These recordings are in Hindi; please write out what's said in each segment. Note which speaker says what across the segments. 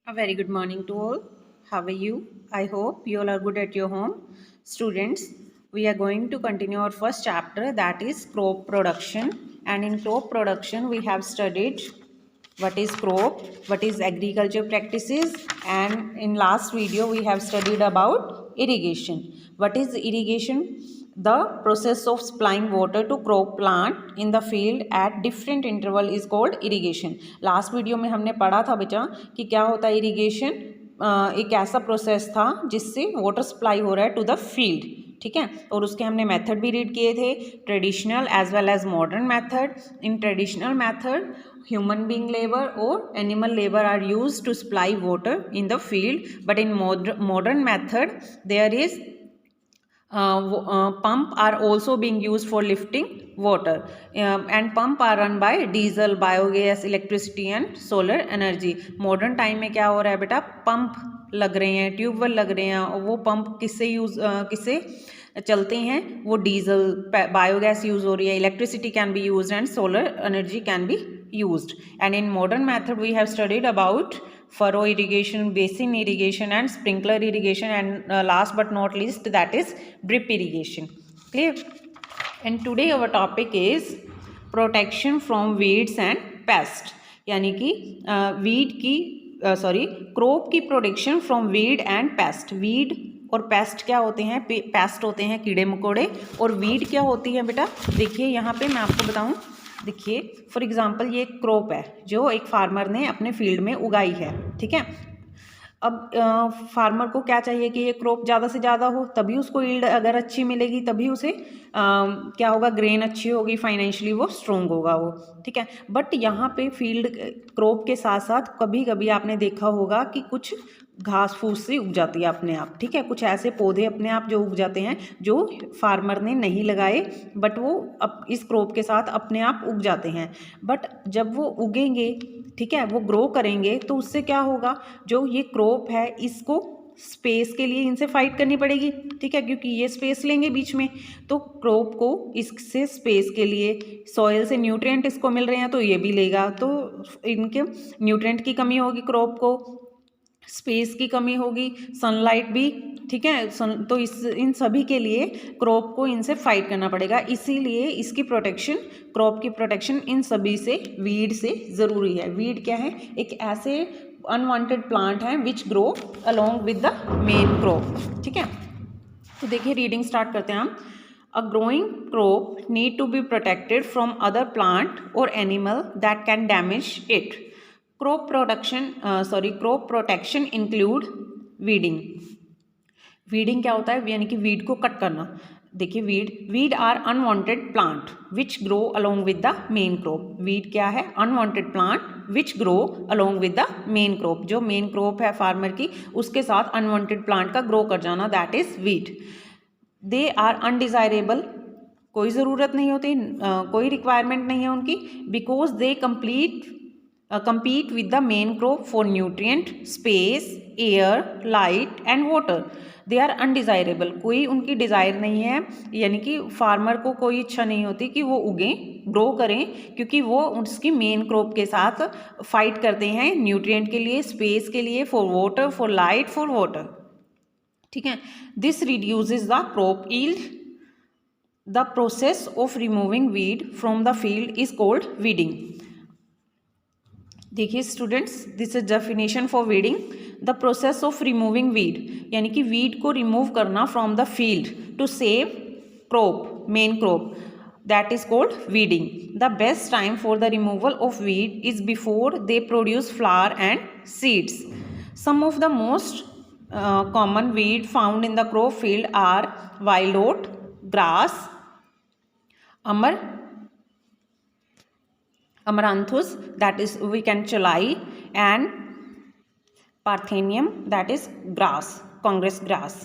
Speaker 1: A very good morning to all. How are you? I hope you all are good at your home. Students, we are going to continue our first chapter, that is crop production. And in crop production, we have studied what is crop, what is agriculture practices, and in last video we have studied about irrigation. What is irrigation? The process of supplying water to crop plant in the field at different interval is called irrigation. Last video में हमने पढ़ा था बच्चा कि क्या होता है इरिगेशन। एक ऐसा प्रोसेस था जिससे वाटर सप्लाई हो रहा है टू द फील्ड, ठीक है। और उसके हमने मेथड भी रीड किए थे, traditional as well as modern method. In traditional method human being labor or animal labor are used to supply water in the field, but in modern method there is pump are also being used for lifting water, and pump are run by diesel, biogas, electricity and solar energy. Modern time में क्या हो रहा है बेटा, पंप लग रहे हैं, ट्यूबवेल लग रहे हैं, और वो पंप किससे चलते हैं, वो डीजल, बायोगैस यूज हो रही है, electricity can be use and solar energy can be used. And in modern method we have studied about furrow irrigation, basin irrigation and sprinkler irrigation, and last but not least that is drip irrigation. Clear? And today our topic is protection from weeds and pest, यानी कि वीड की क्रॉप की protection from weed and paste. Weed और पेस्ट क्या होते हैं? पेस्ट होते हैं कीड़े मकोड़े, और वीड क्या होती है बेटा? देखिए यहाँ पे मैं आपको बताऊँ. देखिए फॉर एग्जांपल ये एक क्रॉप है जो एक फार्मर ने अपने फील्ड में उगाई है, ठीक है. अब फार्मर को क्या चाहिए कि ये क्रॉप ज़्यादा से ज़्यादा हो, तभी उसको यील्ड अगर अच्छी मिलेगी, तभी उसे क्या होगा, ग्रेन अच्छी होगी, फाइनेंशियली वो स्ट्रोंग होगा वो, ठीक है. बट यहाँ पे फील्ड क्रॉप के साथ साथ कभी कभी आपने देखा होगा कि कुछ घास फूस से उग जाती है अपने आप, ठीक है. कुछ ऐसे पौधे अपने आप जो उग जाते हैं जो फार्मर ने नहीं लगाए, बट वो अब इस क्रॉप के साथ अपने आप उग जाते हैं. बट जब वो उगेंगे, ठीक है, वो ग्रो करेंगे, तो उससे क्या होगा, जो ये क्रॉप है इसको स्पेस के लिए इनसे फाइट करनी पड़ेगी, ठीक है, क्योंकि ये स्पेस लेंगे बीच में. तो क्रॉप को इससे स्पेस के लिए सॉइल से न्यूट्रिएंट इसको मिल रहे हैं तो ये भी लेगा, तो इनके न्यूट्रिएंट की कमी होगी, क्रॉप को स्पेस की कमी होगी, सनलाइट भी, ठीक है. तो इन सभी के लिए क्रॉप को इनसे फाइट करना पड़ेगा. इसीलिए इसकी प्रोटेक्शन, क्रॉप की प्रोटेक्शन इन सभी से, वीड से ज़रूरी है. वीड क्या है? एक ऐसे अनवांटेड प्लांट हैं विच grow along with the main crop, ठीक है. तो देखिए रीडिंग स्टार्ट करते हैं हम. A growing crop need to be protected from other plant or animal that can damage it. Crop protection include weeding. Weeding क्या होता है? यानी कि वीड को कट करना. देखिए weed are unwanted plant which grow along with the main crop. Weed क्या है? Unwanted plant which grow along with the main crop. जो मेन क्रॉप है फार्मर की, उसके साथ अनवांटेड प्लांट का ग्रो कर जाना, that is weed. They are undesirable, कोई ज़रूरत नहीं होती, कोई रिक्वायरमेंट नहीं है उनकी, because they compete with the main crop for nutrient, space, air, light and water. They are undesirable, कोई उनकी डिज़ायर नहीं है, यानी कि फार्मर को कोई इच्छा नहीं होती कि वो उगें, ग्रो करें, क्योंकि वो उसकी मेन क्रॉप के साथ फाइट करते हैं न्यूट्रिएंट के लिए, स्पेस के लिए, for water, for light, for water, ठीक है. This reduces the crop yield. The process of removing weed from the field is called weeding. देखिए students, this is definition for weeding. The process of removing weed, यानी कि वीड को रिमूव करना from the field to save crop, main crop, that is called weeding. The best time for the removal of weed is before they produce flower and seeds. Some of the most common weed found in the crop field are wild oat, grass, amaranthus, that is we can chalai, and parthenium, that is grass, congress grass,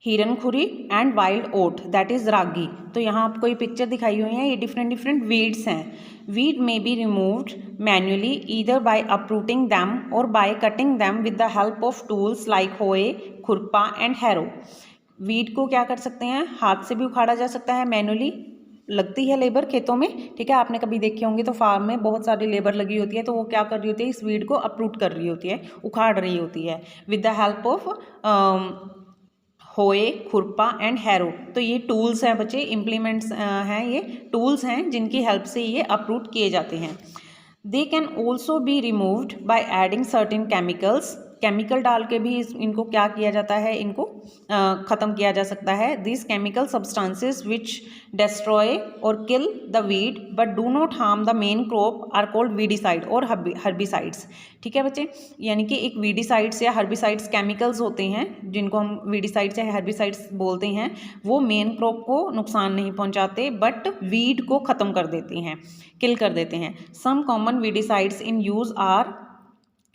Speaker 1: हिरनखुरी and wild oat, that is ragi. तो यहाँ आपको ये पिक्चर दिखाई हुई है, ये डिफरेंट वीड्स हैं. Weed may be removed manually either by uprooting them और by cutting them with the help of tools like hoe, खुरपा एंड हैरो. वीड को क्या कर सकते हैं? हाथ से भी उखाड़ा जा सकता है मैन्युअली, लगती है लेबर खेतों में, ठीक है। आपने कभी देखे होंगे तो फार्म में बहुत सारी लेबर लगी होती है, तो वो क्या कर रही होती है, इस वीड को अपरूट कर रही होती है, उखाड़ रही होती है विद द हेल्प ऑफ होए, खुरपा एंड हैरो। तो ये टूल्स हैं बच्चे, इम्प्लीमेंट्स हैं, ये टूल्स हैं जिनकी हेल्प से ये अपरूट किए जाते हैं। They can also be removed by adding certain chemicals, chemical डाल के भी इनको क्या किया जाता है, इनको ख़त्म किया जा सकता है। This chemical substances which destroy और kill the weed but do not harm the main crop are called weedicide और हर्बिसाइड्स, ठीक है बच्चे। यानी कि एक वीडिसाइड्स या हर्बिसाइड्स केमिकल्स होते हैं जिनको हम वीडिसाइड्स या हर्बिसाइड्स बोलते हैं, वो मेन क्रॉप को नुकसान नहीं पहुंचाते बट वीड को ख़त्म कर देते हैं, किल कर देते हैं। Some common weedicides in use are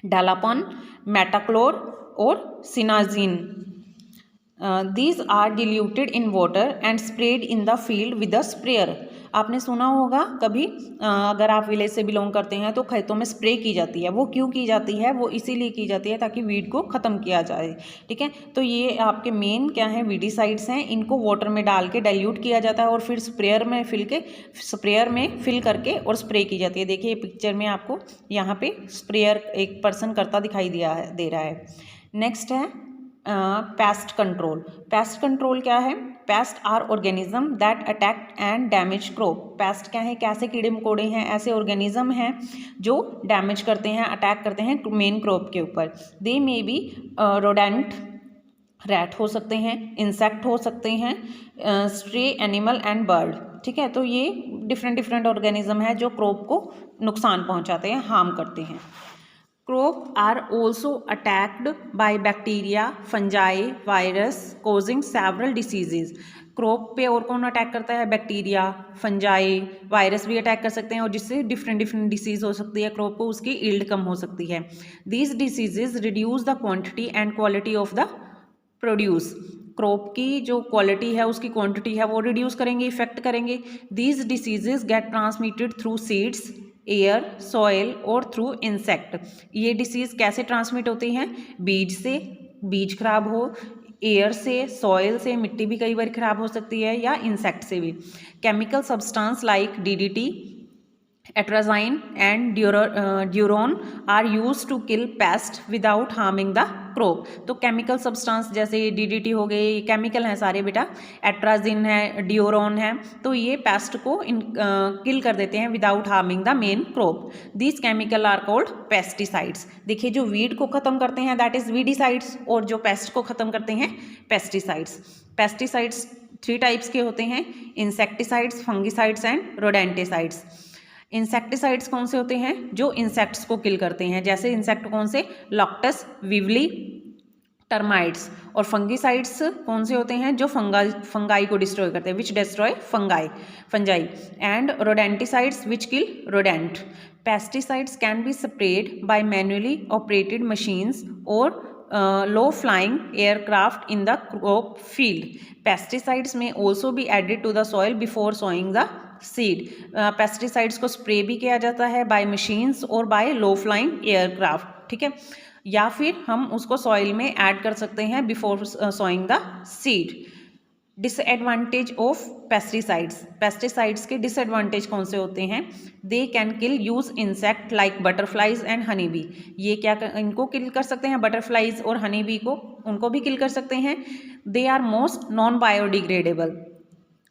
Speaker 1: dalapon, metachlor और simazine. These are diluted in water and sprayed in the field with a sprayer। आपने सुना होगा कभी, अगर आप विलेज से बिलोंग करते हैं तो खेतों में स्प्रे की जाती है। वो क्यों की जाती है, वो इसीलिए की जाती है ताकि वीड को ख़त्म किया जाए, ठीक है। तो ये आपके मेन क्या है, वीडिसाइड्स हैं। इनको वाटर में डाल के डाइल्यूट किया जाता है और फिर स्प्रेयर में फिल करके और स्प्रे की जाती है। देखिए पिक्चर में आपको यहाँ पे स्प्रेयर एक पर्सन करता दिखाई दे रहा है। नेक्स्ट है पेस्ट कंट्रोल। पेस्ट कंट्रोल क्या है, pest are organism that attack and damage crop. Pest क्या है, कैसे कीड़े मकोड़े हैं, ऐसे ऑर्गेनिज्म हैं जो डैमेज करते हैं, अटैक करते हैं मेन क्रॉप के ऊपर। दे मे बी रोडेंट, रैट हो सकते हैं, इंसेक्ट हो सकते हैं, स्ट्रे एनिमल एंड बर्ड, ठीक है। तो ये डिफरेंट ऑर्गेनिज्म है जो क्रॉप को नुकसान पहुंचाते हैं, हार्म करते हैं। Crop are also attacked by bacteria, fungi, virus causing several diseases। Crop पे और कौन अटैक करता है, बैक्टीरिया, फंजाई, वायरस भी अटैक कर सकते हैं और जिससे डिफरेंट डिसीज हो सकती है, क्रॉप को उसकी ईल्ड कम हो सकती है। These diseases reduce the quantity and quality of the produce. Crop की जो क्वालिटी है, उसकी क्वांटिटी है, वो रिड्यूस करेंगे, इफेक्ट करेंगे। These diseases get transmitted through seeds, air, soil और थ्रू इंसेक्ट। ये डिसीज़ कैसे ट्रांसमिट होती हैं, बीज से, बीज खराब हो, एयर से, सॉयल से, मिट्टी भी कई बार खराब हो सकती है, या इंसेक्ट से भी। Chemical substance like DDT, atrazine and diuron are use to kill pest without harming the crop. तो केमिकल सब्सटेंस जैसे DDT हो गए, ये केमिकल हैं सारे बेटा, एट्राजिन है, ड्यूरोन है, तो ये पेस्ट को किल कर देते हैं without harming the main crop. This chemical are called pesticides. देखिए जो वीड को ख़त्म करते हैं दैट इज़ वीडिसाइड्स, और जो पेस्ट को ख़त्म करते हैं पेस्टिसाइड्स। पेस्टिसाइड्स 3 टाइप्स के होते हैं, insecticides, fungicides and rodenticides. Insecticides कौन से होते हैं, जो इंसेक्ट्स को किल करते हैं, जैसे इंसेक्ट कौन से, लॉक्टस, विवली, टर्माइट्स। और फंगिसाइड्स कौन से होते हैं, जो फंगाई को डिस्ट्रॉय करते हैं, which destroy fungi. And rodenticides which kill rodent. Pesticides can be spread by manually operated machines और low flying aircraft in the crop field. Pesticides may also be added to the soil before sowing the seed. Pesticides को स्प्रे भी किया जाता है बाय मशीन्स और बाय लो फ्लाइंग एयरक्राफ्ट, ठीक है, या फिर हम उसको सॉइल में ऐड कर सकते हैं before sowing the seed. Disadvantage of pesticides. Pesticides के डिसएडवांटेज कौन से होते हैं, they can kill use insect like butterflies and honey bee. ये क्या इनको किल कर सकते हैं, बटरफ्लाइज और हनी बी को, उनको भी किल कर सकते हैं। They are most non biodegradable.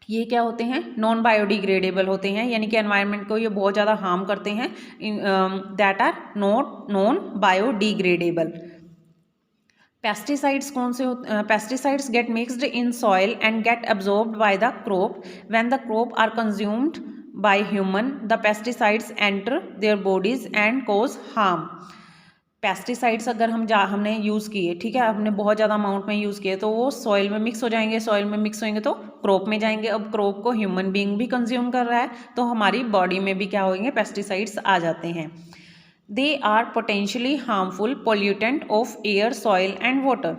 Speaker 1: ये क्या होते हैं, नॉन बायोडिग्रेडेबल होते हैं, यानी कि एनवायरनमेंट को ये बहुत ज़्यादा हार्म करते हैं। That are not non biodegradable. Pesticides कौन से होते, pesticides get mixed in soil and get absorbed by the crop. When the crop are consumed by human the pesticides enter their bodies and cause harm. Pesticides अगर हमने यूज़ किए, ठीक है, हमने बहुत ज़्यादा अमाउंट में यूज़ किए, तो वो सॉइल में मिक्स हो जाएंगे, सॉइल में मिक्स होंगे तो क्रॉप में जाएंगे। अब क्रॉप को ह्यूमन बीइंग भी कंज्यूम कर रहा है, तो हमारी बॉडी में भी क्या होंगे, पेस्टिसाइड्स आ जाते हैं। They are potentially harmful pollutant of air, soil and water.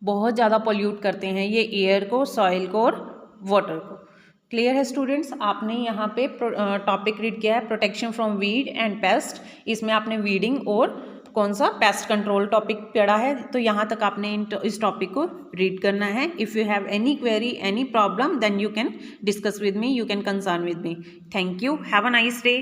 Speaker 1: बहुत ज़्यादा पोल्यूट करते हैं ये एयर को, सॉइल को और वाटर को। क्लियर है स्टूडेंट्स, आपने यहाँ पे टॉपिक रीड किया है protection from weed and paste. इसमें आपने वीडिंग और कौन सा पेस्ट कंट्रोल टॉपिक पढ़ा है। तो यहाँ तक आपने इस टॉपिक को रीड करना है। If you have any query, any problem, then you can discuss with me, you can concern with me. Thank you, have a nice day.